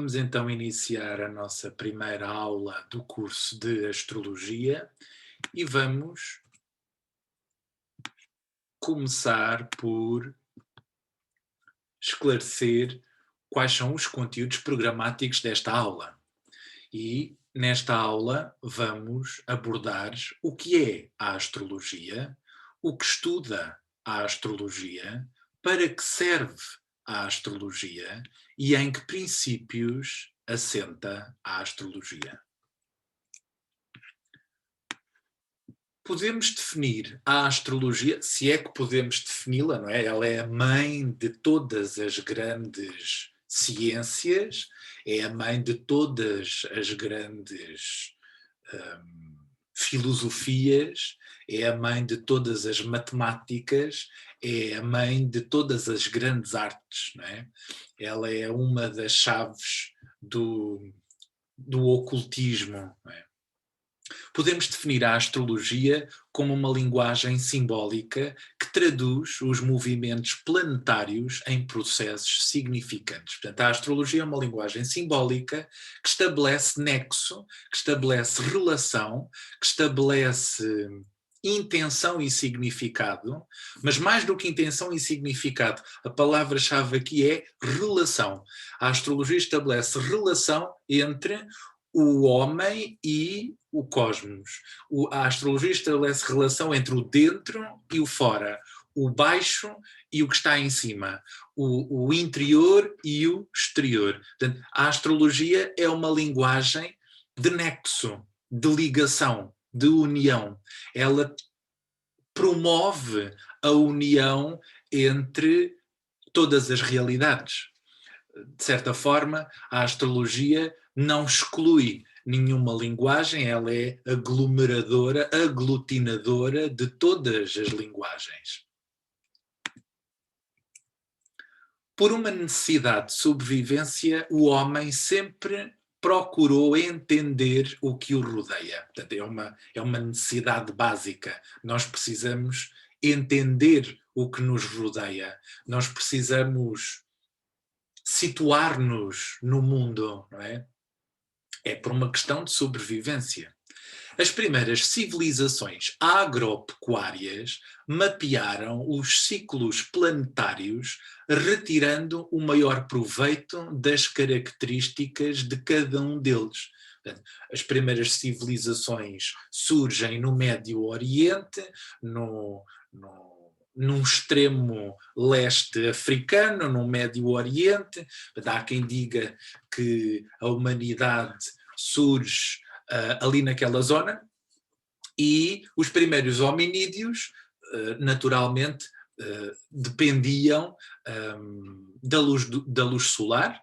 Vamos então iniciar a nossa primeira aula do curso de Astrologia e vamos começar por esclarecer quais são os conteúdos programáticos desta aula. E nesta aula vamos abordar o que é a astrologia, o que estuda a astrologia, para que serve a astrologia e em que princípios assenta a astrologia. Podemos definir a astrologia, se é que podemos defini-la, não é? Ela é a mãe de todas as grandes ciências, é a mãe de todas as grandes filosofias, é a mãe de todas as matemáticas, é a mãe de todas as grandes artes, não é? Ela é uma das chaves do ocultismo, não é? Podemos definir a astrologia como uma linguagem simbólica que traduz os movimentos planetários em processos significantes. Portanto, a astrologia é uma linguagem simbólica que estabelece nexo, que estabelece relação, que estabelece intenção e significado, mas mais do que intenção e significado, a palavra-chave aqui é relação. A astrologia estabelece relação entre o homem e o cosmos. A astrologia estabelece relação entre o dentro e o fora, o baixo e o que está em cima, o interior e o exterior. Portanto, a astrologia é uma linguagem de nexo, de ligação, de união. Ela promove a união entre todas as realidades. De certa forma, a astrologia não exclui nenhuma linguagem, ela é aglomeradora, aglutinadora de todas as linguagens. Por uma necessidade de sobrevivência, o homem sempre procurou entender o que o rodeia. Portanto, é uma necessidade básica. Nós precisamos entender o que nos rodeia. Nós precisamos situar-nos no mundo, não é? É por uma questão de sobrevivência. As primeiras civilizações agropecuárias mapearam os ciclos planetários, retirando o maior proveito das características de cada um deles. As primeiras civilizações surgem no Médio Oriente, num extremo leste africano, no Médio Oriente. Há quem diga que a humanidade surge ali naquela zona, e os primeiros hominídeos, naturalmente, dependiam da luz solar,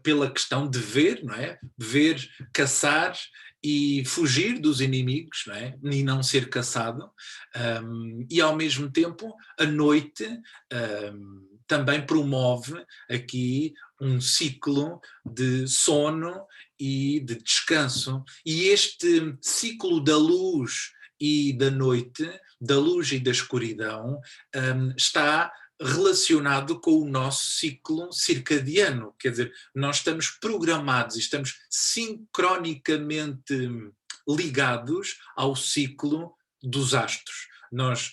pela questão de ver, não é? Ver, caçar e fugir dos inimigos, não é? E não ser caçado, e ao mesmo tempo a noite também promove aqui um ciclo de sono e de descanso, e este ciclo da luz e da noite, da luz e da escuridão, está relacionado com o nosso ciclo circadiano. Quer dizer, nós estamos programados e estamos sincronicamente ligados ao ciclo dos astros. Nós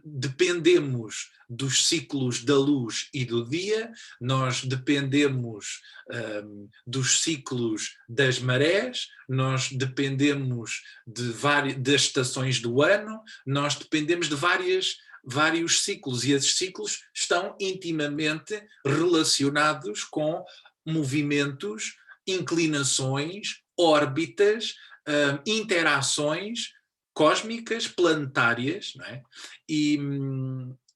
dependemos dos ciclos da luz e do dia, nós dependemos dos ciclos das marés, nós dependemos das estações do ano, nós dependemos de vários ciclos, e esses ciclos estão intimamente relacionados com movimentos, inclinações, órbitas, interações cósmicas, planetárias, não é?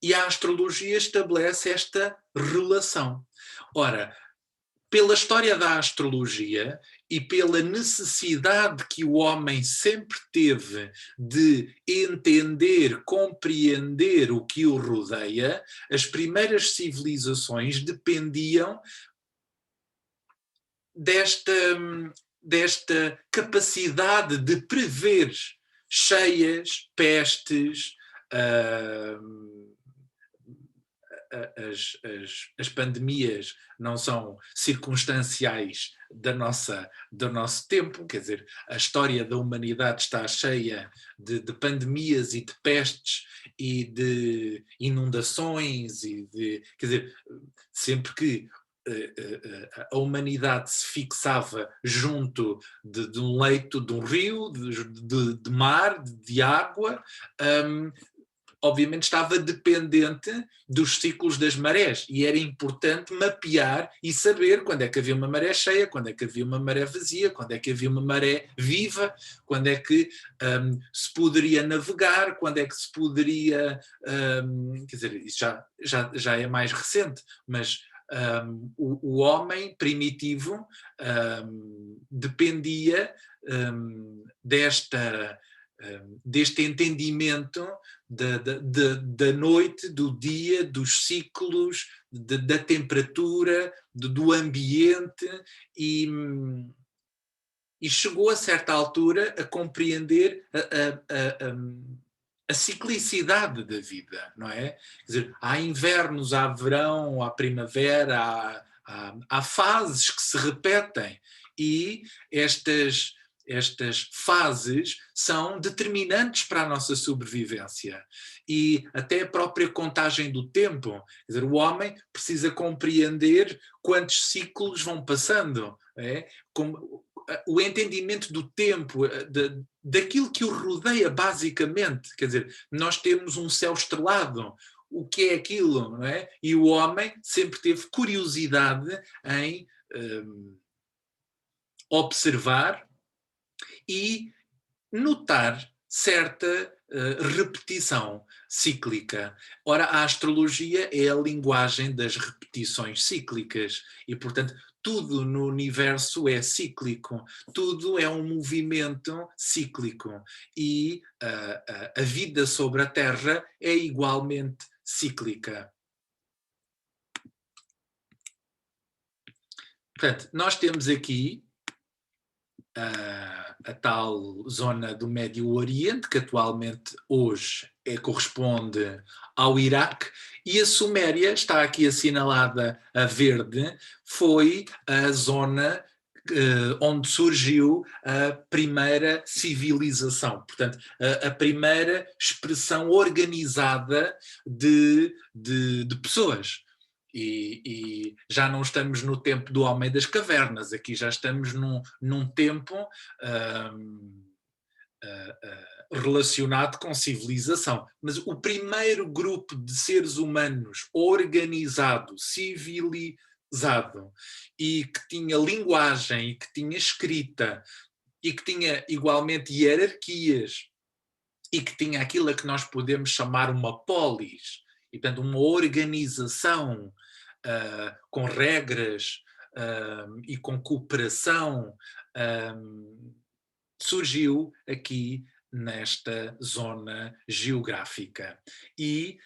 E a astrologia estabelece esta relação. Ora, pela história da astrologia e pela necessidade que o homem sempre teve de entender, compreender o que o rodeia, as primeiras civilizações dependiam desta capacidade de prever cheias, pestes, as pandemias não são circunstanciais do nosso tempo, quer dizer, a história da humanidade está cheia de pandemias e de pestes e de inundações quer dizer, sempre que a humanidade se fixava junto de um leito, de um rio, de mar, de água, obviamente estava dependente dos ciclos das marés e era importante mapear e saber quando é que havia uma maré cheia, quando é que havia uma maré vazia, quando é que havia uma maré viva, quando é que se poderia navegar, quando é que se poderia, quer dizer, isso já é mais recente, mas o homem primitivo dependia deste entendimento da noite, do dia, dos ciclos, da temperatura, do ambiente e chegou a certa altura a compreender a ciclicidade da vida, não é? Quer dizer, há invernos, há verão, há primavera, há fases que se repetem e estas fases são determinantes para a nossa sobrevivência e até a própria contagem do tempo. Quer dizer, o homem precisa compreender quantos ciclos vão passando, é? Como, o entendimento do tempo, daquilo que o rodeia basicamente, quer dizer, nós temos um céu estrelado, o que é aquilo, não é? E o homem sempre teve curiosidade em observar e notar certa repetição cíclica. Ora, a astrologia é a linguagem das repetições cíclicas e, portanto, tudo no universo é cíclico, tudo é um movimento cíclico e a vida sobre a Terra é igualmente cíclica. Portanto, nós temos aqui a tal zona do Médio Oriente, que atualmente hoje corresponde ao Iraque, e a Suméria, está aqui assinalada a verde, foi a zona onde surgiu a primeira civilização, portanto, a primeira expressão organizada de pessoas. E já não estamos no tempo do homem das cavernas, aqui já estamos num tempo relacionado com civilização. Mas o primeiro grupo de seres humanos organizado, civilizado, e que tinha linguagem, e que tinha escrita, e que tinha igualmente hierarquias, e que tinha aquilo a que nós podemos chamar uma polis, e portanto uma organização com regras e com cooperação, surgiu aqui nesta zona geográfica e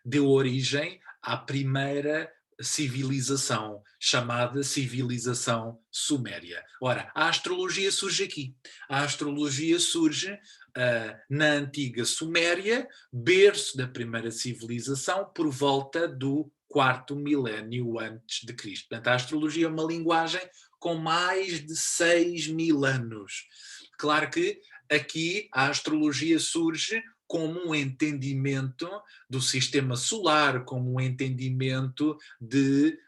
deu origem à primeira civilização, chamada civilização suméria. Ora, a astrologia surge aqui. A astrologia surge na antiga Suméria, berço da primeira civilização, por volta do quarto milénio antes de Cristo. Portanto, a astrologia é uma linguagem com mais de 6.000 anos. Claro que aqui a astrologia surge como um entendimento do sistema solar, como um entendimento de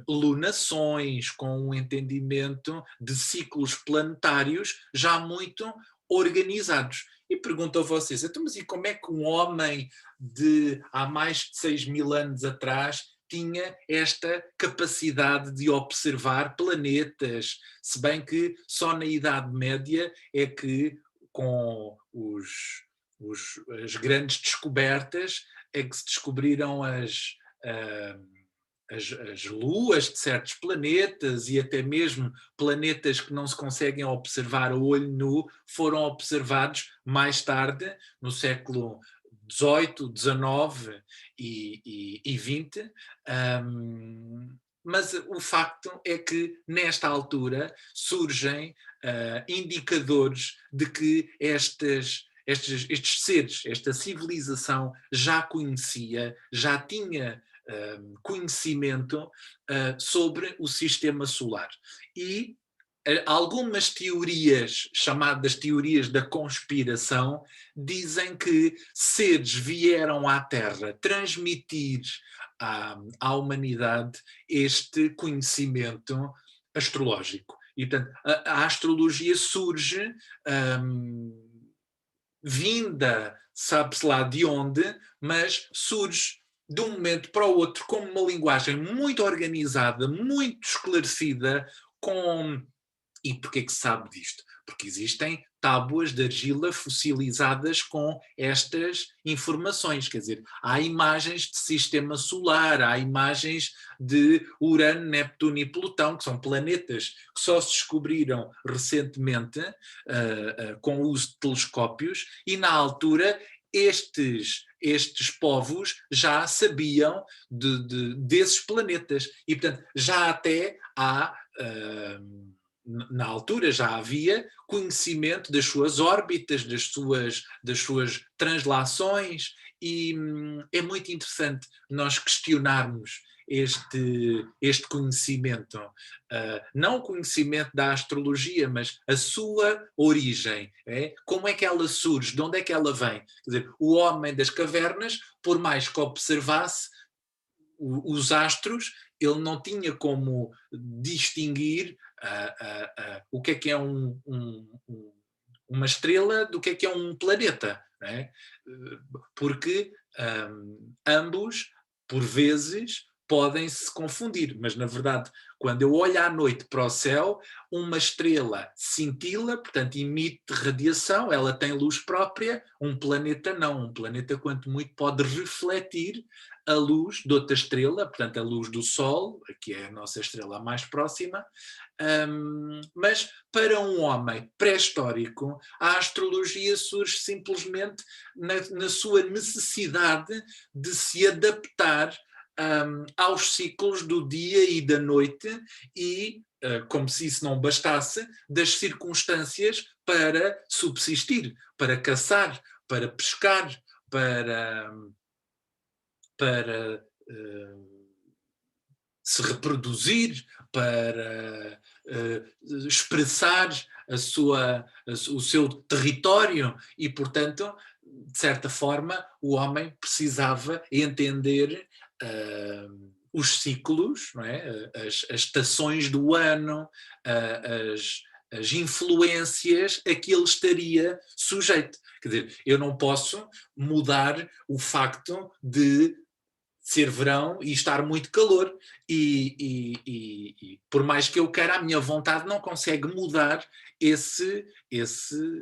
lunações, com um entendimento de ciclos planetários já muito organizados. E pergunto a vocês, então, mas e como é que um homem de há mais de 6.000 anos atrás tinha esta capacidade de observar planetas, se bem que só na Idade Média é que, com as grandes descobertas, é que se descobriram as luas de certos planetas e até mesmo planetas que não se conseguem observar a olho nu foram observados mais tarde, no século XVIII, XIX e XX, mas o facto é que nesta altura surgem indicadores de que estes seres, esta civilização já conhecia, já tinha conhecimento sobre o sistema solar. E algumas teorias, chamadas teorias da conspiração, dizem que seres vieram à Terra transmitir à humanidade este conhecimento astrológico. E, portanto, a astrologia surge vinda, sabe-se lá de onde, mas surge de um momento para o outro com uma linguagem muito organizada, muito esclarecida, com... E porquê que se sabe disto? Porque existem tábuas de argila fossilizadas com estas informações, quer dizer, há imagens de sistema solar, há imagens de Urano, Neptuno e Plutão, que são planetas que só se descobriram recentemente com o uso de telescópios, e na altura estes povos já sabiam desses planetas, e portanto já até há... na altura já havia conhecimento das suas órbitas, das suas translações, e é muito interessante nós questionarmos este conhecimento, não o conhecimento da astrologia, mas a sua origem, como é que ela surge, de onde é que ela vem. Quer dizer, o homem das cavernas, por mais que observasse os astros, ele não tinha como distinguir o que é uma estrela do que é um planeta, não é? Porque ambos, por vezes, podem se confundir, mas na verdade, quando eu olho à noite para o céu, uma estrela cintila, portanto emite radiação, ela tem luz própria, um planeta não, um planeta quanto muito pode refletir a luz de outra estrela, portanto a luz do Sol, que é a nossa estrela mais próxima, mas para um homem pré-histórico, a astrologia surge simplesmente na sua necessidade de se adaptar aos ciclos do dia e da noite e, como se isso não bastasse, das circunstâncias para subsistir, para caçar, para pescar, para se reproduzir, para expressar o seu território e, portanto, de certa forma, o homem precisava entender os ciclos, não é? As estações do ano, as influências a que ele estaria sujeito. Quer dizer, eu não posso mudar o facto de ser verão e estar muito calor e por mais que eu queira, a minha vontade não consegue mudar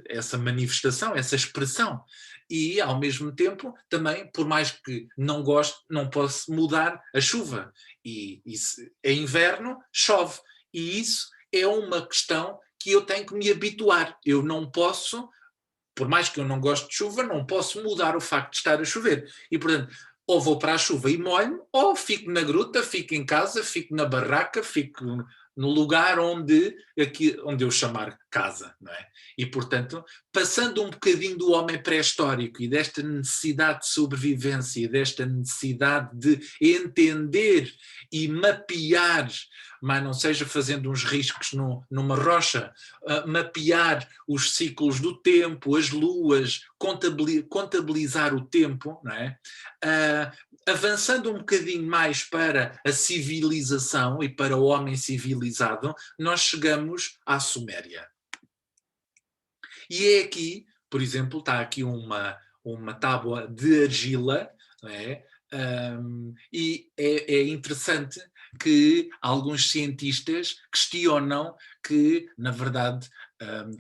essa manifestação, essa expressão. E ao mesmo tempo também, por mais que não goste, não posso mudar a chuva, e se é inverno, chove, e isso é uma questão que eu tenho que me habituar. Eu não posso, por mais que eu não goste de chuva, não posso mudar o facto de estar a chover, e portanto ou vou para a chuva e molho, ou fico na gruta, fico em casa, fico na barraca, fico no lugar onde eu chamar casa, não é? E, portanto, passando um bocadinho do homem pré-histórico e desta necessidade de sobrevivência, desta necessidade de entender e mapear, mas não seja fazendo uns riscos numa rocha, mapear os ciclos do tempo, as luas, contabilizar o tempo, não é? Avançando um bocadinho mais para a civilização e para o homem civilizado, nós chegamos à Suméria. E é aqui, por exemplo, está aqui uma tábua de argila, não é? E é interessante que alguns cientistas questionam que, na verdade,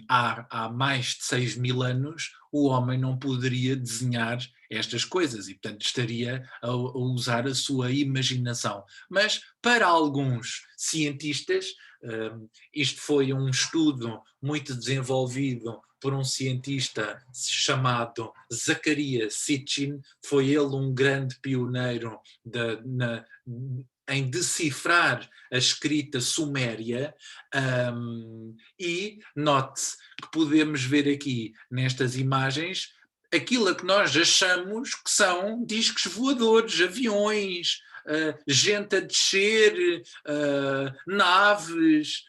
há mais de 6.000 anos o homem não poderia desenhar estas coisas e, portanto, estaria a usar a sua imaginação. Mas, para alguns cientistas, isto foi um estudo muito desenvolvido por um cientista chamado Zecharia Sitchin, foi ele um grande pioneiro em decifrar a escrita suméria, e note-se que podemos ver aqui nestas imagens aquilo a que nós achamos que são discos voadores, aviões, gente a descer, naves,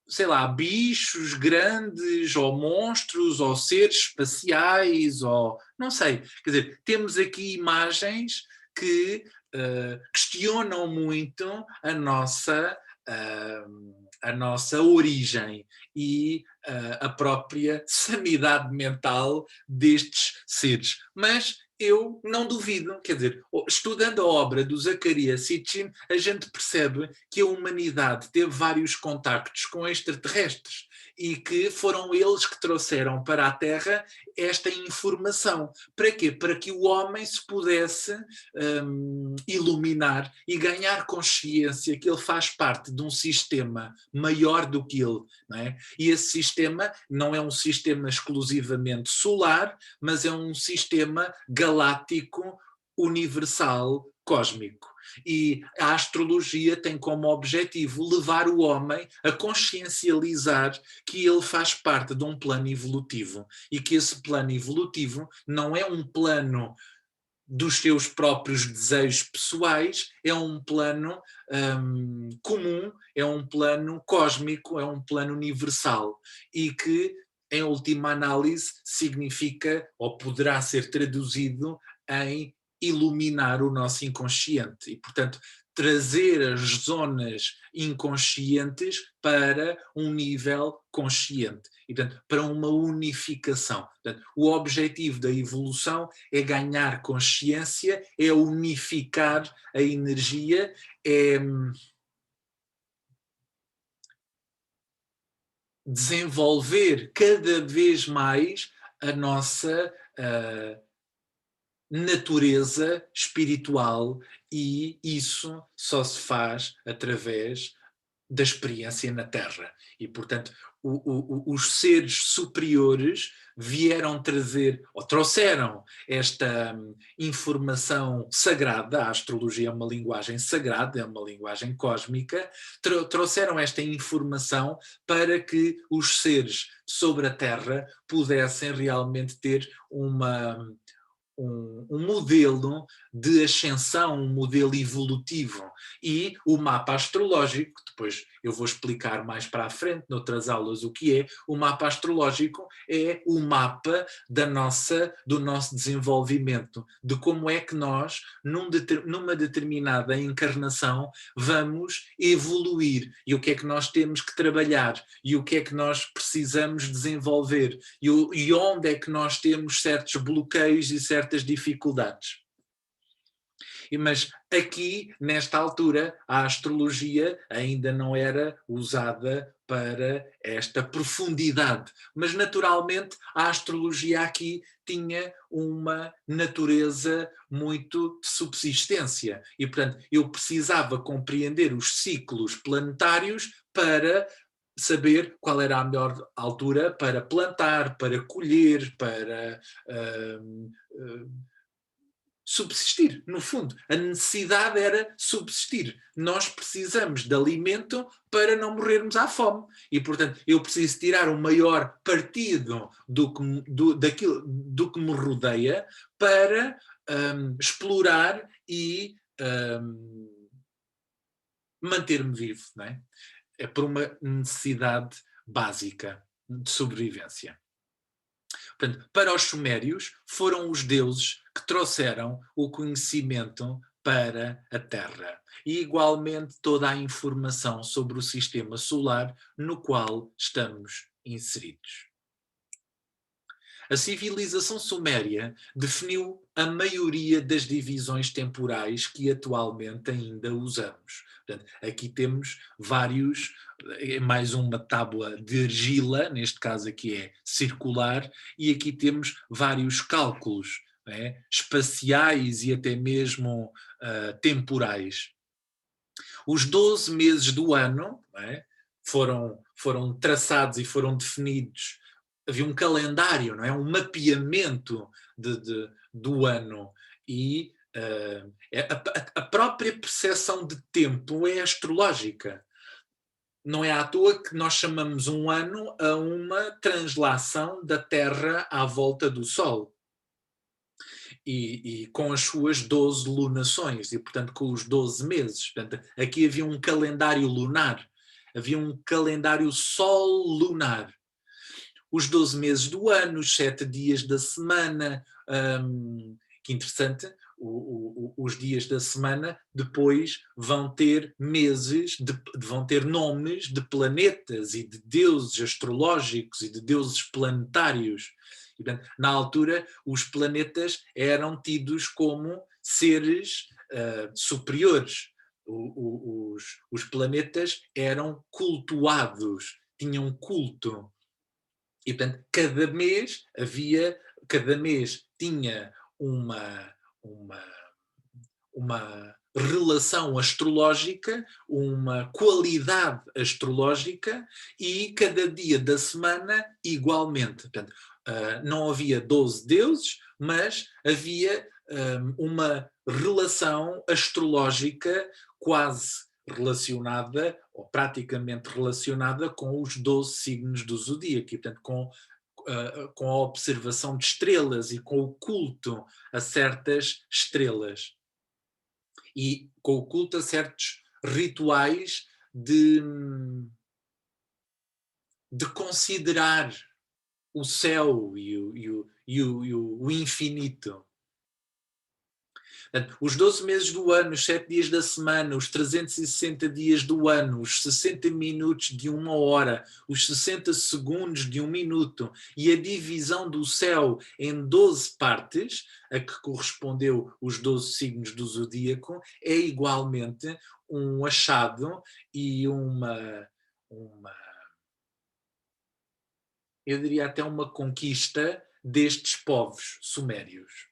sei lá, bichos grandes, ou monstros, ou seres espaciais, ou não sei. Quer dizer, temos aqui imagens que questionam muito a nossa origem e a própria sanidade mental destes seres. Mas eu não duvido, quer dizer, estudando a obra do Zecharia Sitchin, a gente percebe que a humanidade teve vários contactos com extraterrestres e que foram eles que trouxeram para a Terra esta informação. Para quê? Para que o homem se pudesse iluminar e ganhar consciência que ele faz parte de um sistema maior do que ele, não é? E esse sistema não é um sistema exclusivamente solar, mas é um sistema galáctico, universal, cósmico. E a astrologia tem como objetivo levar o homem a consciencializar que ele faz parte de um plano evolutivo e que esse plano evolutivo não é um plano dos seus próprios desejos pessoais, é um plano comum, é um plano cósmico, é um plano universal e que, em última análise, significa ou poderá ser traduzido em iluminar o nosso inconsciente e, portanto, trazer as zonas inconscientes para um nível consciente e, portanto, para uma unificação. Portanto, o objetivo da evolução é ganhar consciência, é unificar a energia, é desenvolver cada vez mais a nossa natureza espiritual, e isso só se faz através da experiência na Terra. E, portanto, os seres superiores vieram trazer, ou trouxeram esta informação sagrada. A astrologia é uma linguagem sagrada, é uma linguagem cósmica, trouxeram esta informação para que os seres sobre a Terra pudessem realmente ter um modelo de ascensão, um modelo evolutivo. E o mapa astrológico, depois eu vou explicar mais para a frente, noutras aulas, o que é. O mapa astrológico é o mapa do nosso desenvolvimento, de como é que nós, numa determinada encarnação, vamos evoluir, e o que é que nós temos que trabalhar, e o que é que nós precisamos desenvolver, e onde é que nós temos certos bloqueios e certas dificuldades. Mas aqui, nesta altura, a astrologia ainda não era usada para esta profundidade. Mas, naturalmente, a astrologia aqui tinha uma natureza muito de subsistência. E, portanto, eu precisava compreender os ciclos planetários para saber qual era a melhor altura para plantar, para colher, para subsistir, no fundo. A necessidade era subsistir. Nós precisamos de alimento para não morrermos à fome. E, portanto, eu preciso tirar o maior partido do que me rodeia para explorar e manter-me vivo, não é? É por uma necessidade básica de sobrevivência. Portanto, para os sumérios, foram os deuses que trouxeram o conhecimento para a Terra e, igualmente, toda a informação sobre o sistema solar no qual estamos inseridos. A civilização suméria definiu a maioria das divisões temporais que atualmente ainda usamos. Portanto, aqui temos mais uma tábua de argila, neste caso aqui é circular, e aqui temos vários cálculos, espaciais e até mesmo temporais. Os 12 meses do ano foram traçados e foram definidos. Havia um calendário, não é? Um mapeamento do ano, e a própria percepção de tempo é astrológica. não é à toa que nós chamamos um ano a uma translação da Terra à volta do Sol. E com as suas 12 lunações, e portanto com os 12 meses. Portanto, aqui havia um calendário lunar, havia um calendário sol-lunar. Os 12 meses do ano, os 7 dias da semana, que interessante, os dias da semana depois vão ter meses, vão ter nomes de planetas e de deuses astrológicos e de deuses planetários. E, portanto, na altura, os planetas eram tidos como seres superiores. Os planetas eram cultuados, tinham culto. E, portanto, cada mês tinha uma, uma relação astrológica, uma qualidade astrológica, e cada dia da semana igualmente. Portanto, não havia 12 deuses, mas havia uma relação astrológica quase relacionada, ou praticamente relacionada, com os 12 signos do zodíaco, e portanto com a observação de estrelas e com o culto a certas estrelas. E com o culto a certos rituais de considerar o céu e o infinito. Portanto, os 12 meses do ano, os 7 dias da semana, os 360 dias do ano, os 60 minutos de uma hora, os 60 segundos de um minuto e a divisão do céu em 12 partes, a que correspondeu os 12 signos do zodíaco, é igualmente um achado e eu diria até uma conquista destes povos sumérios.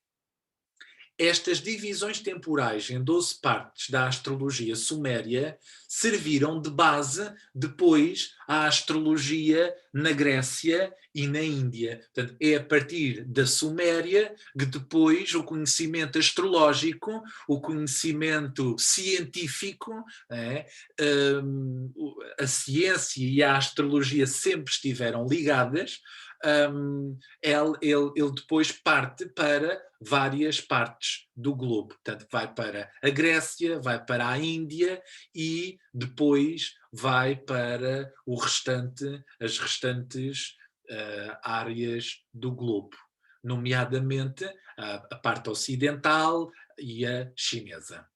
Estas divisões temporais em 12 partes da astrologia suméria serviram de base depois à astrologia na Grécia e na Índia. Portanto, é a partir da Suméria que depois o conhecimento astrológico, o conhecimento científico, a ciência e a astrologia sempre estiveram ligadas. Ele depois parte para várias partes do globo. Portanto, vai para a Grécia, vai para a Índia e depois vai para as restantes áreas do globo, nomeadamente a parte ocidental e a chinesa.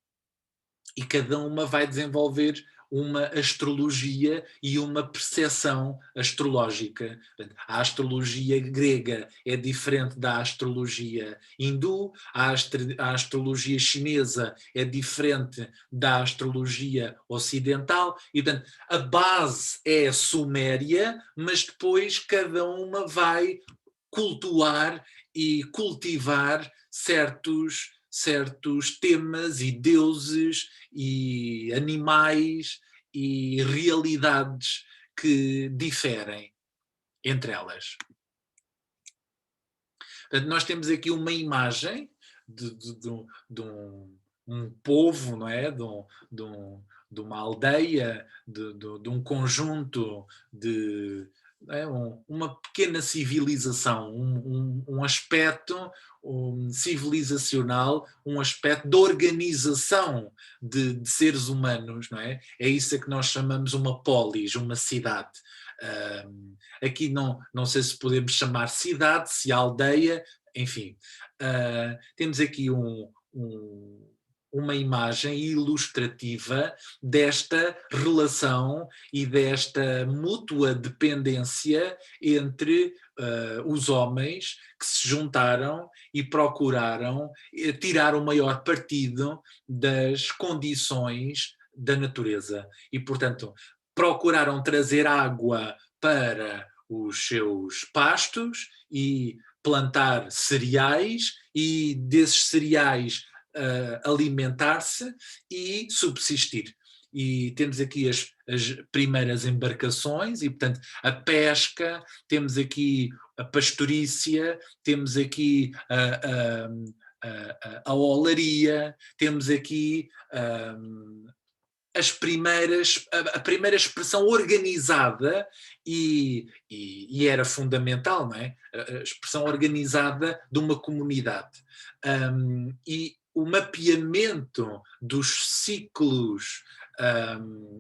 E cada uma vai desenvolver uma astrologia e uma percepção astrológica. A astrologia grega é diferente da astrologia hindu, a astrologia chinesa é diferente da astrologia ocidental, e portanto a base é suméria, mas depois cada uma vai cultuar e cultivar certos temas e deuses e animais e realidades que diferem entre elas. Portanto, nós temos aqui uma imagem de um povo, não é? De uma aldeia, de um conjunto uma pequena civilização, um aspecto civilizacional, um aspecto de organização de seres humanos, não é? É isso a que nós chamamos uma polis, uma cidade. Aqui não sei se podemos chamar cidade, se aldeia, enfim. Temos aqui uma imagem ilustrativa desta relação e desta mútua dependência entre os homens que se juntaram e procuraram tirar o maior partido das condições da natureza. E, portanto, procuraram trazer água para os seus pastos e plantar cereais, e desses cereais alimentar-se e subsistir. E temos aqui as primeiras embarcações e, portanto, a pesca, temos aqui a pastorícia, temos aqui a olaria, temos aqui a primeira expressão organizada e era fundamental, não é? A expressão organizada de uma comunidade. E o mapeamento dos ciclos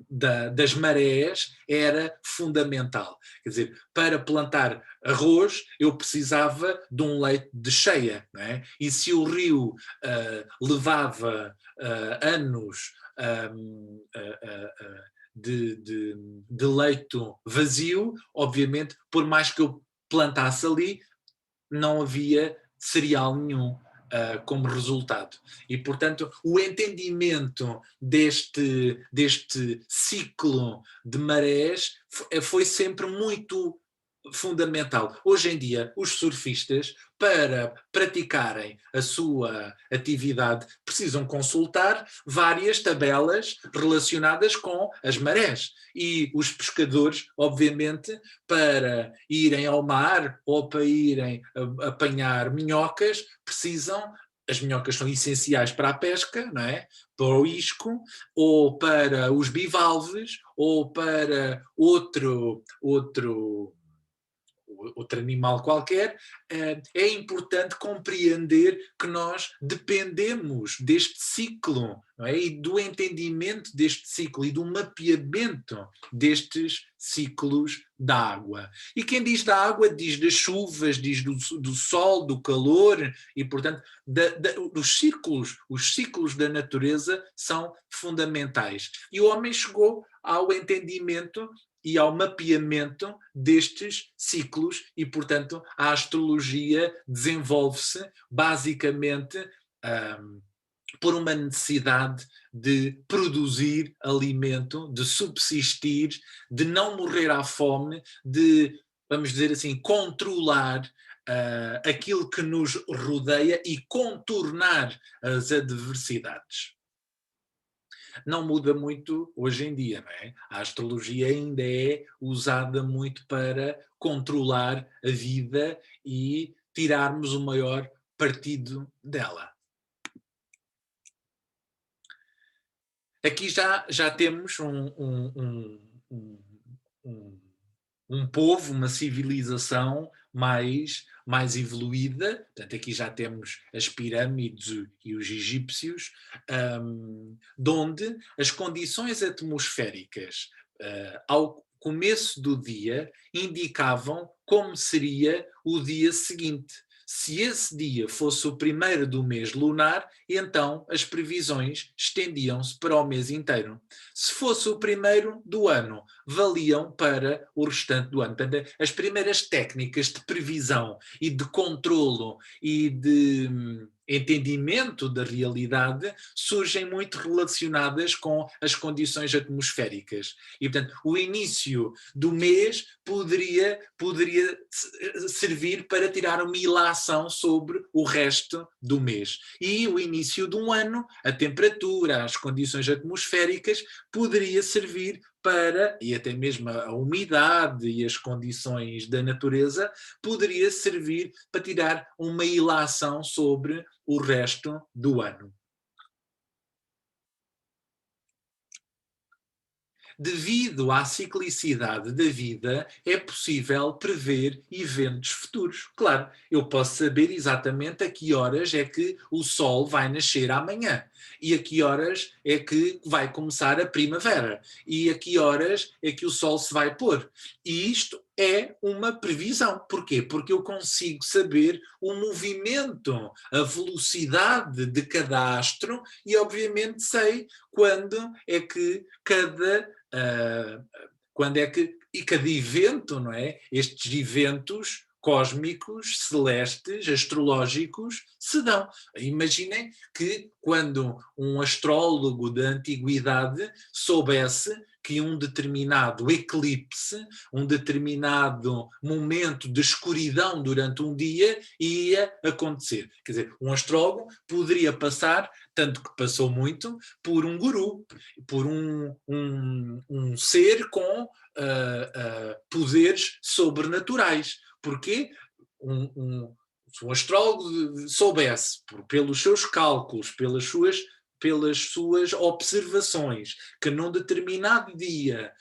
das marés era fundamental. Quer dizer, para plantar arroz eu precisava de um leito de cheia, não é? E se o rio levava anos de leito vazio, obviamente, por mais que eu plantasse ali, não havia cereal nenhum como resultado. E, portanto, o entendimento deste ciclo de marés foi sempre muito fundamental. Hoje em dia, os surfistas, para praticarem a sua atividade, precisam consultar várias tabelas relacionadas com as marés. E os pescadores, obviamente, para irem ao mar ou para irem apanhar minhocas, precisam. As minhocas são essenciais para a pesca, não é? Para o isco, ou para os bivalves, ou para outro animal qualquer, é importante compreender que nós dependemos deste ciclo, não é? E do entendimento deste ciclo e do mapeamento destes ciclos da água. E quem diz da água diz das chuvas, diz do sol, do calor, e portanto os ciclos da natureza são fundamentais. E o homem chegou ao entendimento e ao mapeamento destes ciclos e, portanto, a astrologia desenvolve-se basicamente por uma necessidade de produzir alimento, de subsistir, de não morrer à fome, de, vamos dizer assim, controlar aquilo que nos rodeia e contornar as adversidades. Não muda muito hoje em dia, não é? A astrologia ainda é usada muito para controlar a vida e tirarmos o maior partido dela. Aqui já temos um povo, uma civilização mais evoluída. Portanto, aqui já temos as pirâmides e os egípcios, onde as condições atmosféricas ao começo do dia indicavam como seria o dia seguinte. Se esse dia fosse o primeiro do mês lunar, então as previsões estendiam-se para o mês inteiro. Se fosse o primeiro do ano, valiam para o restante do ano. Portanto, as primeiras técnicas de previsão e de controlo e de entendimento da realidade surgem muito relacionadas com as condições atmosféricas. E, portanto, o início do mês poderia servir para tirar uma ilação sobre o resto do mês. E o início de um ano, a temperatura, as condições atmosféricas, poderia servir para, e até mesmo a umidade e as condições da natureza, poderia servir para tirar uma ilação sobre o resto do ano. Devido à ciclicidade da vida, é possível prever eventos futuros. Claro, eu posso saber exatamente a que horas é que o sol vai nascer amanhã, e a que horas é que vai começar a primavera, e a que horas é que o sol se vai pôr. E isto é uma previsão. Porquê? Porque eu consigo saber o movimento, a velocidade de cada astro e, obviamente, sei quando é que cada evento, não é? Estes eventos cósmicos, celestes, astrológicos, se dão. Imaginem que quando um astrólogo da antiguidade soubesse que um determinado eclipse, um determinado momento de escuridão durante um dia ia acontecer. Quer dizer, um astrólogo poderia passar, tanto que passou muito, por um guru, por um ser com poderes sobrenaturais. Porquê? Se um astrólogo soubesse, pelos seus cálculos, pelas suas pelas suas observações, que num determinado dia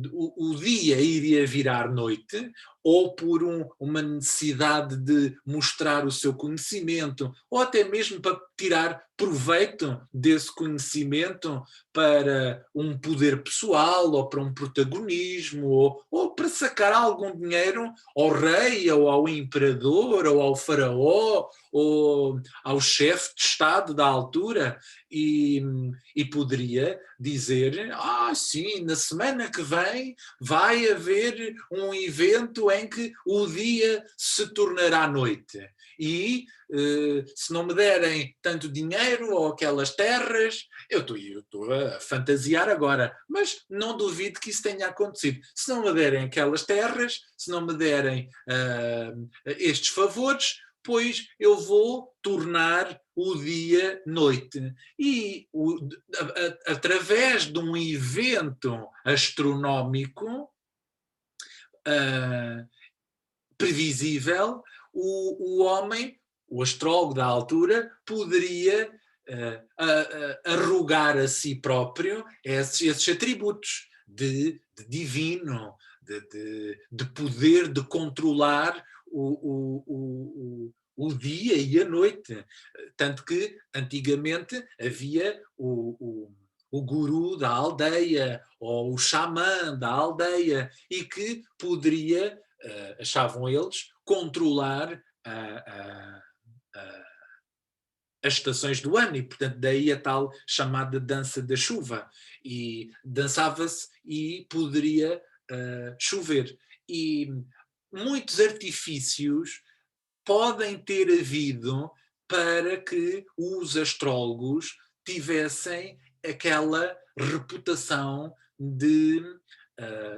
o dia iria virar noite, ou por uma necessidade de mostrar o seu conhecimento, ou até mesmo para tirar proveito desse conhecimento para um poder pessoal, ou para um protagonismo, ou para sacar algum dinheiro ao rei, ou ao imperador, ou ao faraó, ou ao chefe de Estado da altura, e poderia dizer, sim, na semana que vem vai haver um evento em que o dia se tornará noite. E se não me derem tanto dinheiro ou aquelas terras, eu estou a fantasiar agora, mas não duvido que isso tenha acontecido. Se não me derem aquelas terras, se não me derem estes favores, pois eu vou tornar o dia noite. E através de um evento astronómico previsível, o homem, o astrólogo da altura, poderia arrogar a si próprio esses atributos de divino, de poder de controlar o dia e a noite. Tanto que, antigamente, havia o guru da aldeia, ou o xamã da aldeia, e que poderia, achavam eles, controlar as estações do ano, e portanto daí a tal chamada dança da chuva, e dançava-se e poderia chover. E muitos artifícios podem ter havido para que os astrólogos tivessem aquela reputação de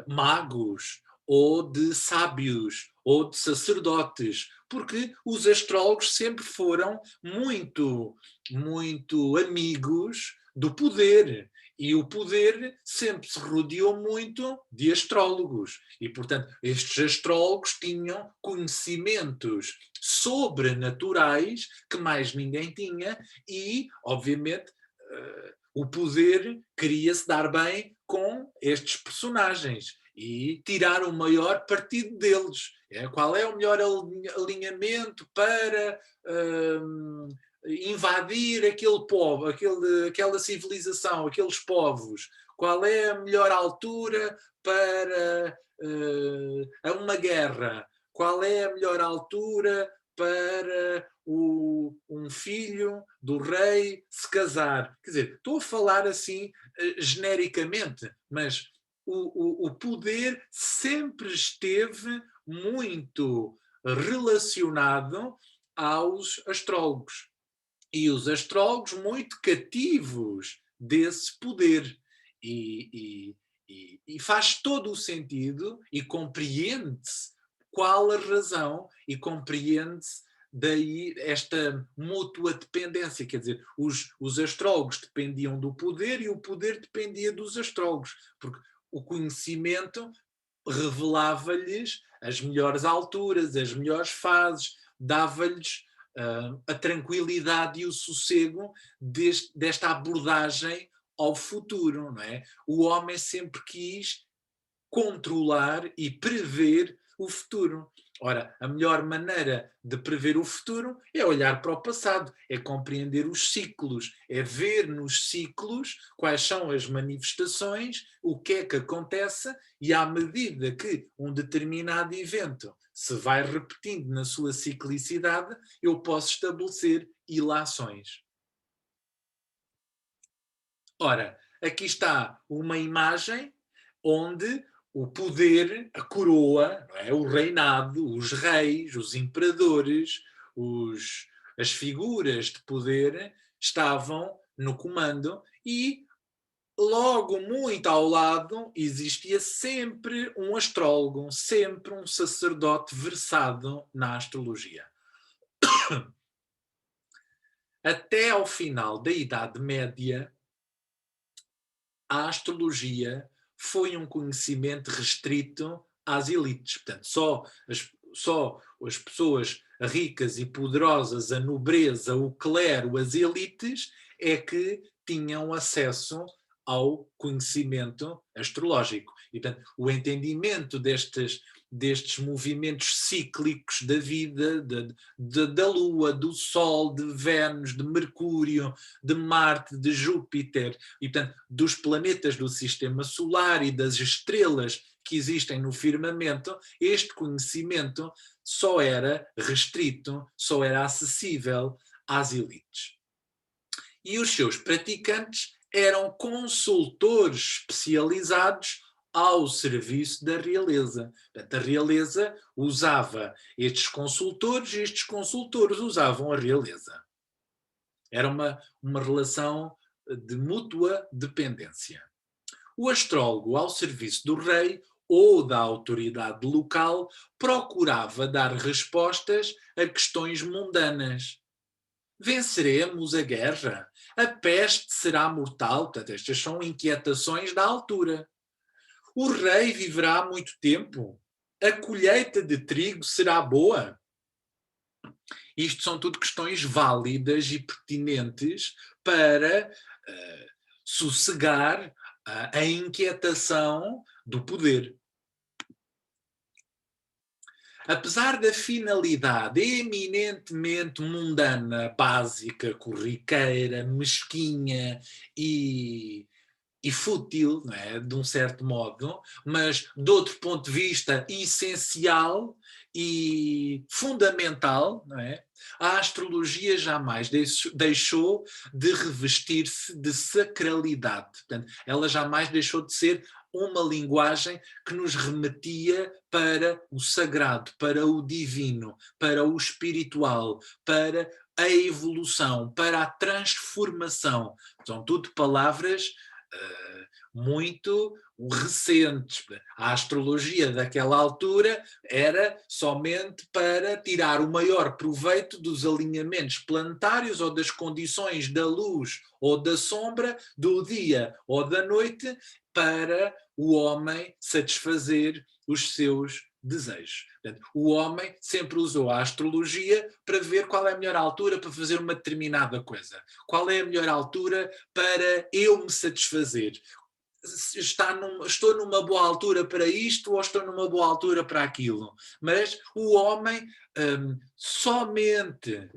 magos, ou de sábios, ou de sacerdotes, porque os astrólogos sempre foram muito, muito amigos do poder. E o poder sempre se rodeou muito de astrólogos. E, portanto, estes astrólogos tinham conhecimentos sobrenaturais que mais ninguém tinha, e, obviamente, o poder queria se dar bem com estes personagens e tirar o maior partido deles. Qual é o melhor alinhamento para invadir aquele povo, aquela civilização, aqueles povos? Qual é a melhor altura para uma guerra? Qual é a melhor altura para um filho do rei se casar? Quer dizer, estou a falar assim genericamente, mas o poder sempre esteve muito relacionado aos astrólogos. E os astrólogos muito cativos desse poder. E faz todo o sentido, e compreende-se qual a razão, e compreende-se daí esta mútua dependência. Quer dizer, os astrólogos dependiam do poder, e o poder dependia dos astrólogos, porque o conhecimento revelava-lhes as melhores alturas, as melhores fases, dava-lhes a tranquilidade e o sossego desta abordagem ao futuro, não é? O homem sempre quis controlar e prever o futuro. Ora, a melhor maneira de prever o futuro é olhar para o passado, é compreender os ciclos, é ver nos ciclos quais são as manifestações, o que é que acontece, e à medida que um determinado evento se vai repetindo na sua ciclicidade, eu posso estabelecer ilações. Ora, aqui está uma imagem onde o poder, a coroa, não é? O reinado, os reis, os imperadores, as figuras de poder estavam no comando, e logo muito ao lado existia sempre um astrólogo, sempre um sacerdote versado na astrologia. Até ao final da Idade Média, a astrologia foi um conhecimento restrito às elites. Portanto, só as pessoas ricas e poderosas, a nobreza, o clero, as elites, é que tinham acesso ao conhecimento astrológico. E, portanto, o entendimento destes movimentos cíclicos da vida, da Lua, do Sol, de Vênus, de Mercúrio, de Marte, de Júpiter, e, portanto, dos planetas do Sistema Solar e das estrelas que existem no firmamento, este conhecimento só era restrito, só era acessível às elites. E os seus praticantes eram consultores especializados ao serviço da realeza. Portanto, a realeza usava estes consultores usavam a realeza. Era uma relação de mútua dependência. O astrólogo, ao serviço do rei ou da autoridade local, procurava dar respostas a questões mundanas. Venceremos a guerra? A peste será mortal? Portanto, estas são inquietações da altura. O rei viverá muito tempo? A colheita de trigo será boa? Isto são tudo questões válidas e pertinentes para sossegar a inquietação do poder. Apesar da finalidade eminentemente mundana, básica, corriqueira, mesquinha e fútil, não é? De um certo modo, mas de outro ponto de vista essencial e fundamental, não é? A astrologia jamais deixou de revestir-se de sacralidade. Portanto, ela jamais deixou de ser uma linguagem que nos remetia para o sagrado, para o divino, para o espiritual, para a evolução, para a transformação. São tudo palavras muito recentes. A astrologia daquela altura era somente para tirar o maior proveito dos alinhamentos planetários ou das condições da luz ou da sombra, do dia ou da noite, para o homem satisfazer os seus desejos. Portanto, o homem sempre usou a astrologia para ver qual é a melhor altura para fazer uma determinada coisa. Qual é a melhor altura para eu me satisfazer? Estou numa boa altura para isto ou estou numa boa altura para aquilo? Mas o homem somente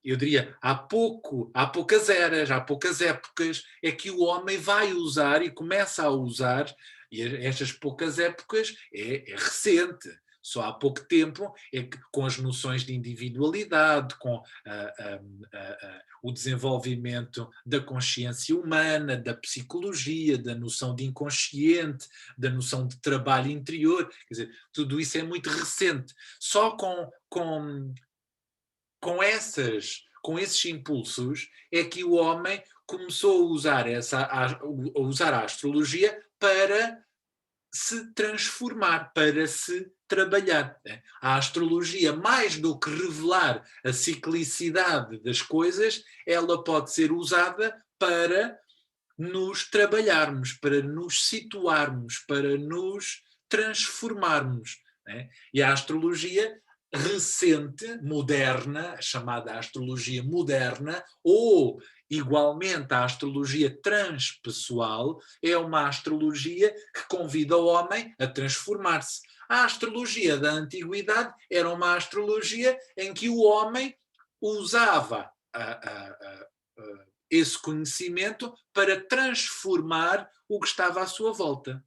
eu diria, há poucas eras, há poucas épocas, é que o homem vai usar e começa a usar, e estas poucas épocas é recente. Só há pouco tempo é que, com as noções de individualidade, com o desenvolvimento da consciência humana, da psicologia, da noção de inconsciente, da noção de trabalho interior, quer dizer, tudo isso é muito recente. Só com esses impulsos é que o homem começou a usar a astrologia para se transformar, para se trabalhar. A astrologia, mais do que revelar a ciclicidade das coisas, ela pode ser usada para nos trabalharmos, para nos situarmos, para nos transformarmos. E a astrologia recente, moderna, chamada astrologia moderna, ou igualmente a astrologia transpessoal, é uma astrologia que convida o homem a transformar-se. A astrologia da antiguidade era uma astrologia em que o homem usava esse conhecimento para transformar o que estava à sua volta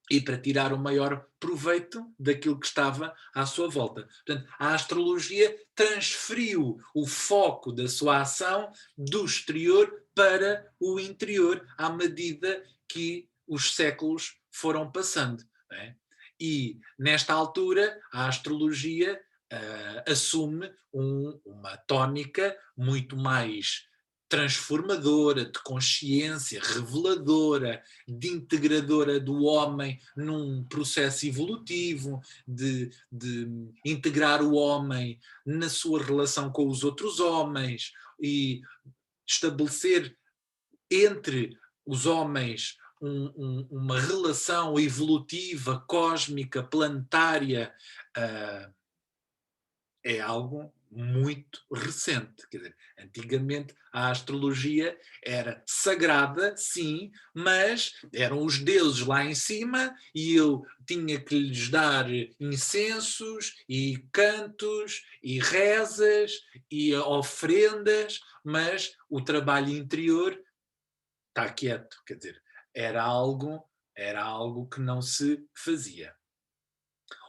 e para tirar o maior proveito daquilo que estava à sua volta. Portanto, a astrologia transferiu o foco da sua ação do exterior para o interior à medida que os séculos foram passando. Não é? E, nesta altura, a astrologia assume uma tónica muito mais transformadora, de consciência, reveladora, de integradora do homem num processo evolutivo, de integrar o homem na sua relação com os outros homens e estabelecer entre os homens uma relação evolutiva, cósmica, planetária, é algo muito recente. Quer dizer, antigamente a astrologia era sagrada, sim, mas eram os deuses lá em cima e eu tinha que lhes dar incensos e cantos e rezas e ofrendas, mas o trabalho interior está quieto, quer dizer, era algo, era algo que não se fazia.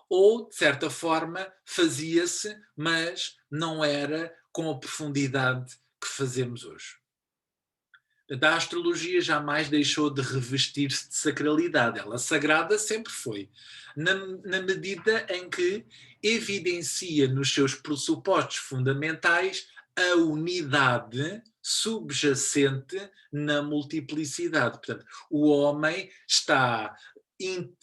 Ou, de certa forma, fazia-se, mas não era com a profundidade que fazemos hoje. A astrologia jamais deixou de revestir-se de sacralidade. Ela sagrada sempre foi, na medida em que evidencia nos seus pressupostos fundamentais a unidade subjacente na multiplicidade. Portanto, o homem está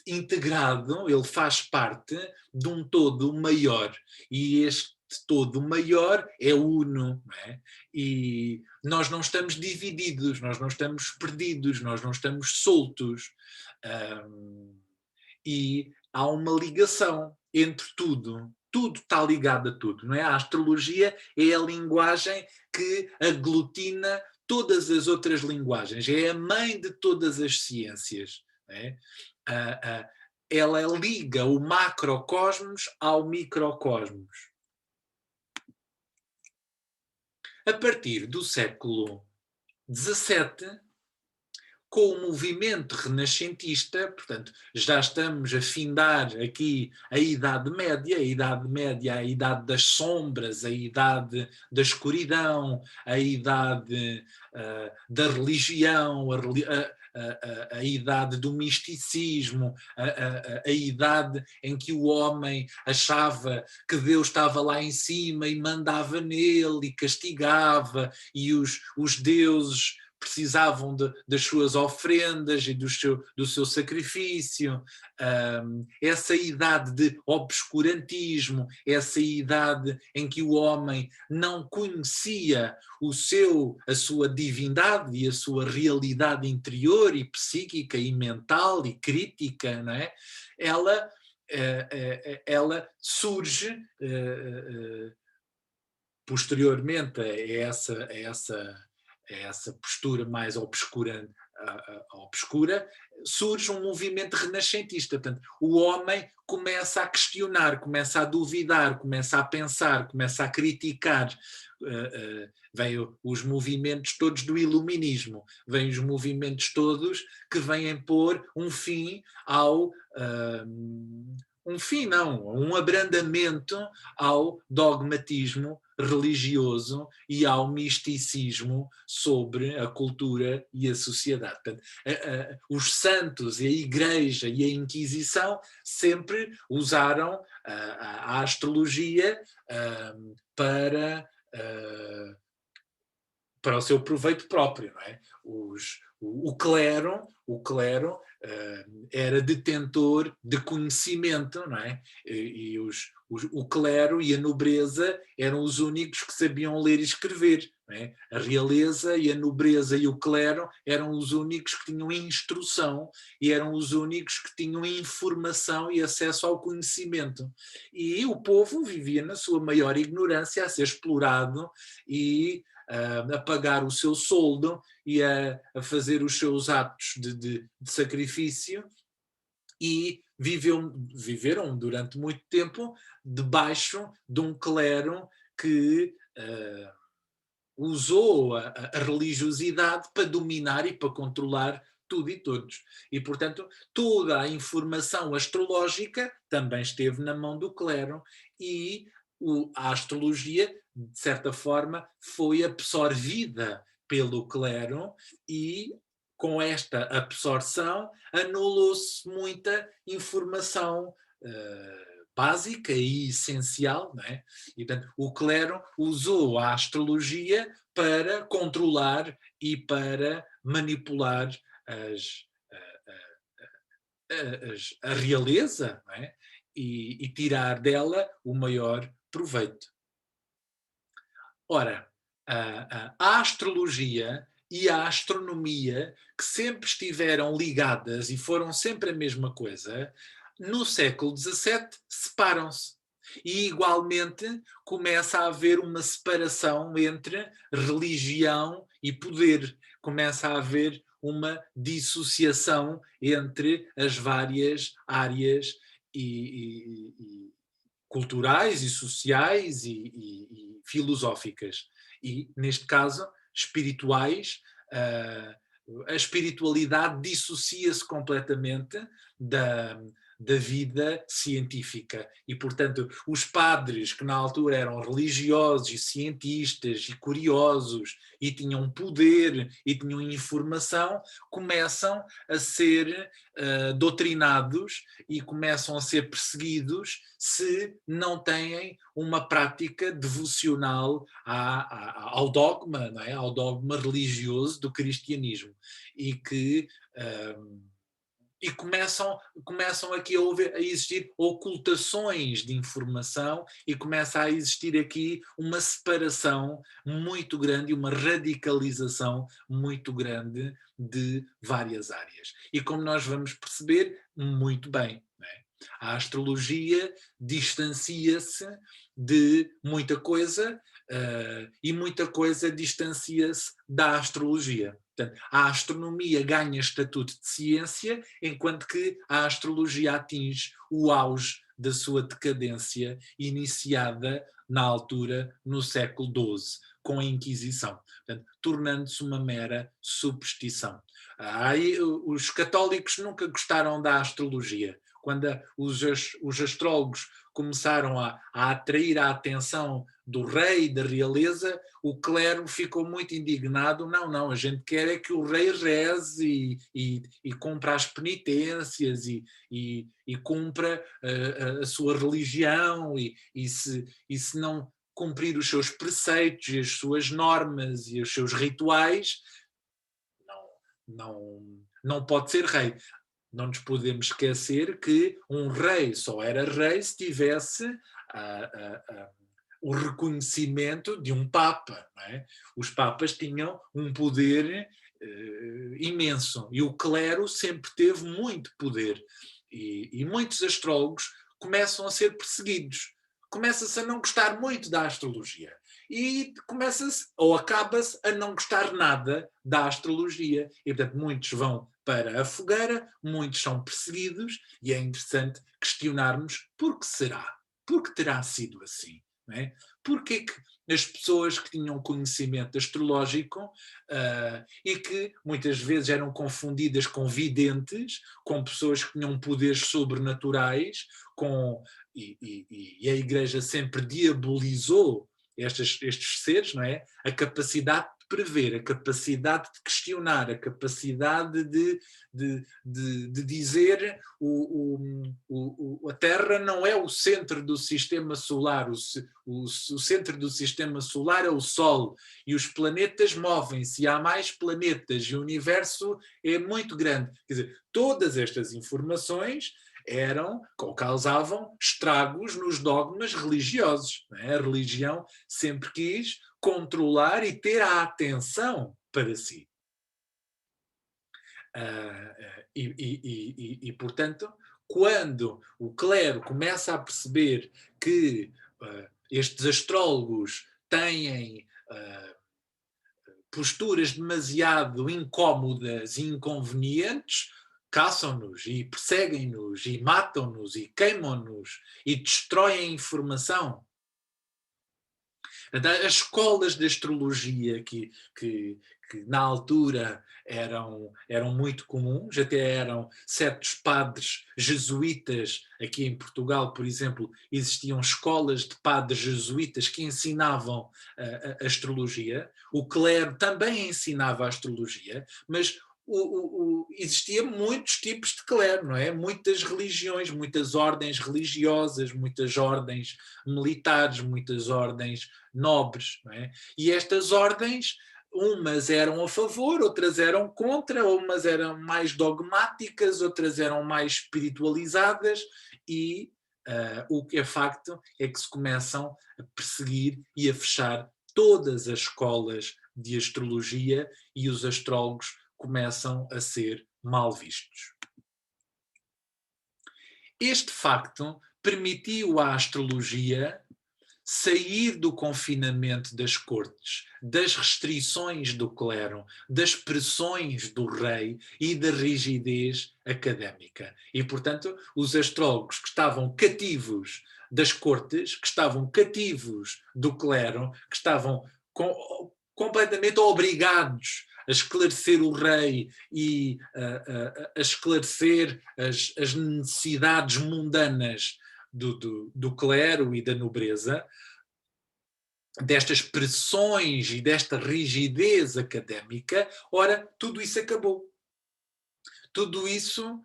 integrado, ele faz parte de um todo maior. E este todo maior é uno, não é? E nós não estamos divididos, nós não estamos perdidos, nós não estamos soltos. E há uma ligação entre tudo. Tudo está ligado a tudo, não é? A astrologia é a linguagem que aglutina todas as outras linguagens, é a mãe de todas as ciências. Não é? Ela liga o macrocosmos ao microcosmos. A partir do século XVII, com o movimento renascentista, portanto, já estamos a findar aqui a Idade Média, a Idade das Sombras, a Idade da Escuridão, a Idade da Religião, a idade do misticismo, a idade em que o homem achava que Deus estava lá em cima e mandava nele e castigava, e os deuses precisavam das suas ofrendas e do seu sacrifício, essa idade de obscurantismo, essa idade em que o homem não conhecia a sua divindade e a sua realidade interior e psíquica e mental e crítica, não é? Ela surge posteriormente a essa postura mais obscura, surge um movimento renascentista. Portanto, o homem começa a questionar, começa a duvidar, começa a pensar, começa a criticar. Vêm os movimentos todos do iluminismo, vêm os movimentos todos que vêm pôr um fim um abrandamento ao dogmatismo religioso e ao misticismo sobre a cultura e a sociedade. Portanto, os santos e a Igreja e a Inquisição sempre usaram a astrologia para o seu proveito próprio, não é? O clero era detentor de conhecimento, não é? E o clero e a nobreza eram os únicos que sabiam ler e escrever, não é? A realeza e a nobreza e o clero eram os únicos que tinham instrução e eram os únicos que tinham informação e acesso ao conhecimento. E o povo vivia na sua maior ignorância, a ser explorado e a pagar o seu soldo e a fazer os seus atos de sacrifício, e viveram durante muito tempo debaixo de um clero que usou a religiosidade para dominar e para controlar tudo e todos. E, portanto, toda a informação astrológica também esteve na mão do clero, e a astrologia, de certa forma, foi absorvida pelo clero, e com esta absorção anulou-se muita informação básica e essencial, não é? E, portanto, o clero usou a astrologia para controlar e para manipular a realeza, não é? E tirar dela o maior proveito. Ora, a astrologia e a astronomia, que sempre estiveram ligadas e foram sempre a mesma coisa, no século XVII separam-se. E, igualmente, começa a haver uma separação entre religião e poder. Começa a haver uma dissociação entre as várias áreas e culturais e sociais e filosóficas. E, neste caso, espirituais. A espiritualidade dissocia-se completamente da, da vida científica. E, portanto, os padres que na altura eram religiosos e cientistas e curiosos e tinham poder e tinham informação, começam a ser doutrinados e começam a ser perseguidos se não têm uma prática devocional ao dogma, não é? Ao dogma religioso do cristianismo. E que e começam aqui a existir ocultações de informação e começa a existir aqui uma separação muito grande e uma radicalização muito grande de várias áreas. E como nós vamos perceber, muito bem, não é? A astrologia distancia-se de muita coisa e muita coisa distancia-se da astrologia. Portanto, a astronomia ganha estatuto de ciência, enquanto que a astrologia atinge o auge da sua decadência, iniciada na altura, no século XII, com a Inquisição, tornando-se uma mera superstição. Os católicos nunca gostaram da astrologia. Quando os astrólogos começaram a atrair a atenção do rei, da realeza, o clero ficou muito indignado. Não, a gente quer é que o rei reze e cumpra as penitências e cumpra a sua religião e se não cumprir os seus preceitos e as suas normas e os seus rituais, não pode ser rei. Não nos podemos esquecer que um rei só era rei se tivesse o reconhecimento de um papa. Não é? Os papas tinham um poder imenso e o clero sempre teve muito poder. E muitos astrólogos começam a ser perseguidos. Começa-se a não gostar muito da astrologia. E começa-se, ou acaba-se, a não gostar nada da astrologia. E, portanto, muitos vão para a fogueira, muitos são perseguidos, e é interessante questionarmos por que será? Por que terá sido assim? Não é? Porquê que as pessoas que tinham conhecimento astrológico e que muitas vezes eram confundidas com videntes, com pessoas que tinham poderes sobrenaturais, e a Igreja sempre diabolizou estes seres, não é? A capacidade de prever, a capacidade de questionar, a capacidade de dizer a Terra não é o centro do sistema solar, o centro do sistema solar é o Sol e os planetas movem-se e há mais planetas e o universo é muito grande. Quer dizer, todas estas informações causavam estragos nos dogmas religiosos. Não é? A religião sempre quis controlar e ter a atenção para si. Portanto, quando o clero começa a perceber que estes astrólogos têm posturas demasiado incómodas e inconvenientes, caçam-nos e perseguem-nos e matam-nos e queimam-nos e destroem a informação. As escolas de astrologia que na altura eram muito comuns, até eram certos padres jesuítas, aqui em Portugal, por exemplo, existiam escolas de padres jesuítas que ensinavam a astrologia, o clero também ensinava a astrologia, mas existia muitos tipos de clero, não é? Muitas religiões, muitas ordens religiosas, muitas ordens militares, muitas ordens nobres, não é? E estas ordens, umas eram a favor, outras eram contra, umas eram mais dogmáticas, outras eram mais espiritualizadas e o que é facto é que se começam a perseguir e a fechar todas as escolas de astrologia e os astrólogos começam a ser mal vistos. Este facto permitiu à astrologia sair do confinamento das cortes, das restrições do clero, das pressões do rei e da rigidez académica. E, portanto, os astrólogos que estavam cativos das cortes, que estavam cativos do clero, que estavam completamente obrigados a esclarecer o rei e a esclarecer as necessidades mundanas do clero e da nobreza, destas pressões e desta rigidez académica, ora, tudo isso acabou. Tudo isso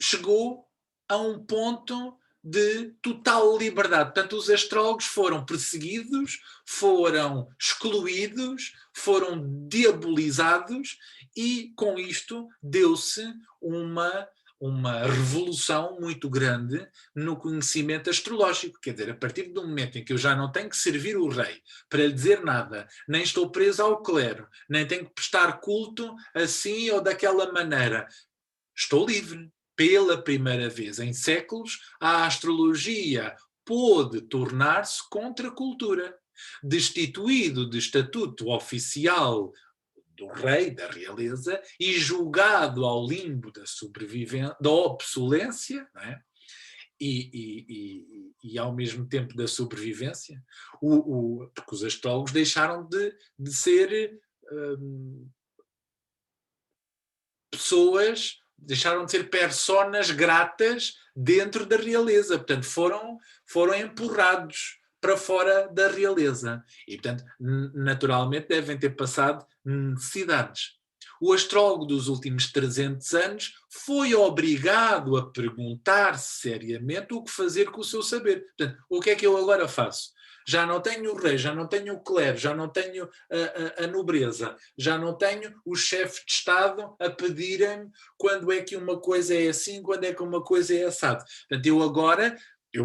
chegou a um ponto de total liberdade. Portanto, os astrólogos foram perseguidos, foram excluídos, foram diabolizados e, com isto, deu-se uma revolução muito grande no conhecimento astrológico. Quer dizer, a partir do momento em que eu já não tenho que servir o rei para lhe dizer nada, nem estou preso ao clero, nem tenho que prestar culto assim ou daquela maneira, estou livre. Pela primeira vez em séculos, a astrologia pôde tornar-se contra a cultura. Destituído de estatuto oficial do rei, da realeza, e julgado ao limbo da obsolência, não é? E ao mesmo tempo da sobrevivência, porque os astrólogos deixaram de ser pessoas, deixaram de ser personas gratas dentro da realeza, portanto foram empurrados para fora da realeza e, portanto, naturalmente devem ter passado necessidades. O astrólogo dos últimos 300 anos foi obrigado a perguntar-se seriamente o que fazer com o seu saber. Portanto, o que é que eu agora faço? Já não tenho o rei, já não tenho o clero, já não tenho a nobreza, já não tenho os chefes de Estado a pedirem-me quando é que uma coisa é assim, quando é que uma coisa é assado. Portanto, eu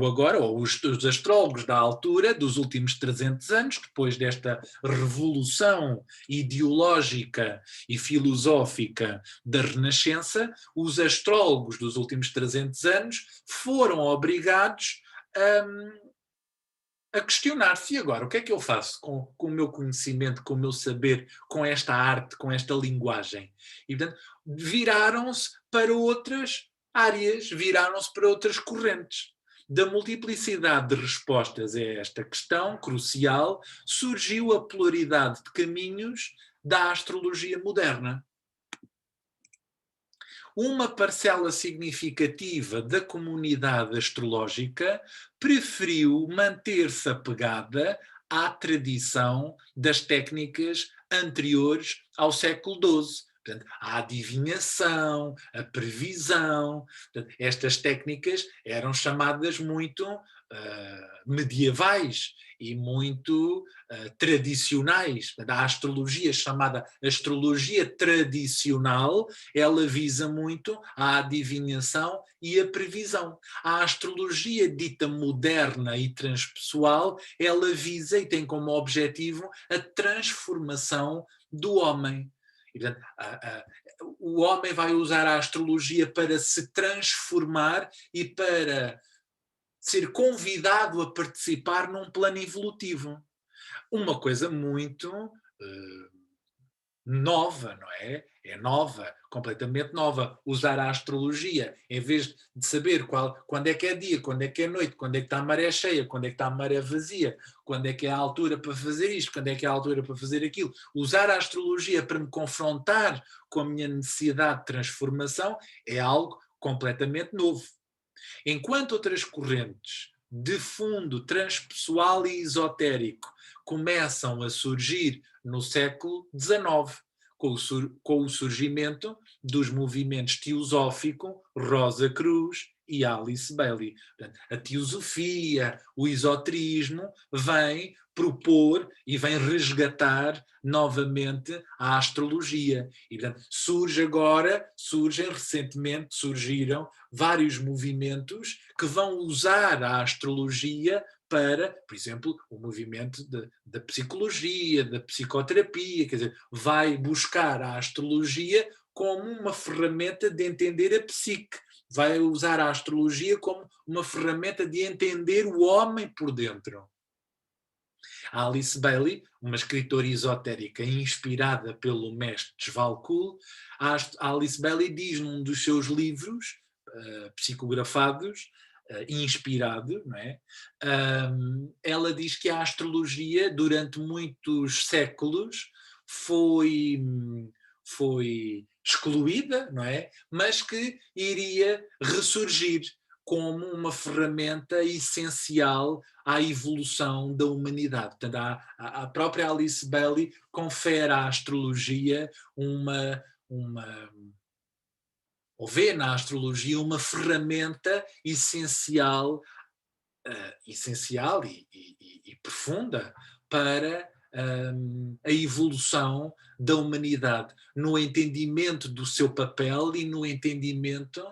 agora, ou os astrólogos da altura, dos últimos 300 anos, depois desta revolução ideológica e filosófica da Renascença, os astrólogos dos últimos 300 anos foram obrigados a questionar-se, e agora, o que é que eu faço com o meu conhecimento, com o meu saber, com esta arte, com esta linguagem? E, portanto, viraram-se para outras áreas, viraram-se para outras correntes. Da multiplicidade de respostas a esta questão crucial, surgiu a pluralidade de caminhos da astrologia moderna. Uma parcela significativa da comunidade astrológica preferiu manter-se apegada à tradição das técnicas anteriores ao século XII. Portanto, a adivinhação, a previsão, portanto, estas técnicas eram chamadas muito medievais e muito tradicionais. A astrologia chamada astrologia tradicional, ela visa muito a adivinhação e a previsão. A astrologia dita moderna e transpessoal, ela visa e tem como objetivo a transformação do homem. E, portanto, o homem vai usar a astrologia para se transformar e para ser convidado a participar num plano evolutivo. Uma coisa muito nova, não é? É nova, completamente nova. Usar a astrologia, em vez de saber quando é que é dia, quando é que é noite, quando é que está a maré cheia, quando é que está a maré vazia, quando é que é a altura para fazer isto, quando é que é a altura para fazer aquilo. Usar a astrologia para me confrontar com a minha necessidade de transformação é algo completamente novo. Enquanto outras correntes de fundo transpessoal e esotérico começam a surgir no século XIX, com o surgimento dos movimentos teosófico, Rosa Cruz e Alice Bailey. A teosofia, o esoterismo vem propor e vem resgatar novamente a astrologia. E, portanto, surgiram vários movimentos que vão usar a astrologia para, por exemplo, o movimento da psicologia, da psicoterapia, quer dizer, vai buscar a astrologia como uma ferramenta de entender a psique, vai usar a astrologia como uma ferramenta de entender o homem por dentro. A Alice Bailey, uma escritora esotérica inspirada pelo mestre Svalkul, a Alice Bailey diz num dos seus livros, psicografados, inspirado, não é? Ela diz que a astrologia, durante muitos séculos, foi excluída, não é? Mas que iria ressurgir como uma ferramenta essencial à evolução da humanidade. Portanto, a própria Alice Bailey confere à astrologia ou vê na astrologia uma ferramenta essencial, essencial e profunda para a evolução da humanidade, no entendimento do seu papel e no entendimento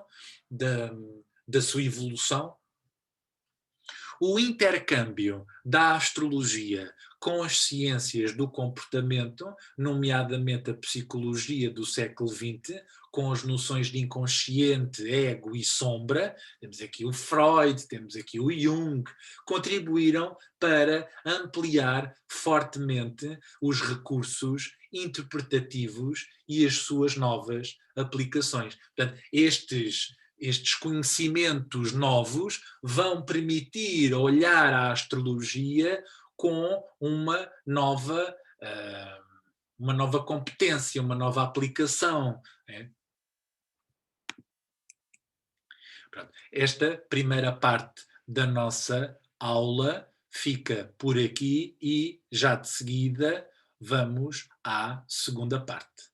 da, da sua evolução. O intercâmbio da astrologia com as ciências do comportamento, nomeadamente a psicologia do século XX, com as noções de inconsciente, ego e sombra, temos aqui o Freud, temos aqui o Jung, contribuíram para ampliar fortemente os recursos interpretativos e as suas novas aplicações. Portanto, estes conhecimentos novos vão permitir olhar a astrologia com uma nova competência, uma nova aplicação. Né? Pronto. Esta primeira parte da nossa aula fica por aqui e já de seguida vamos à segunda parte.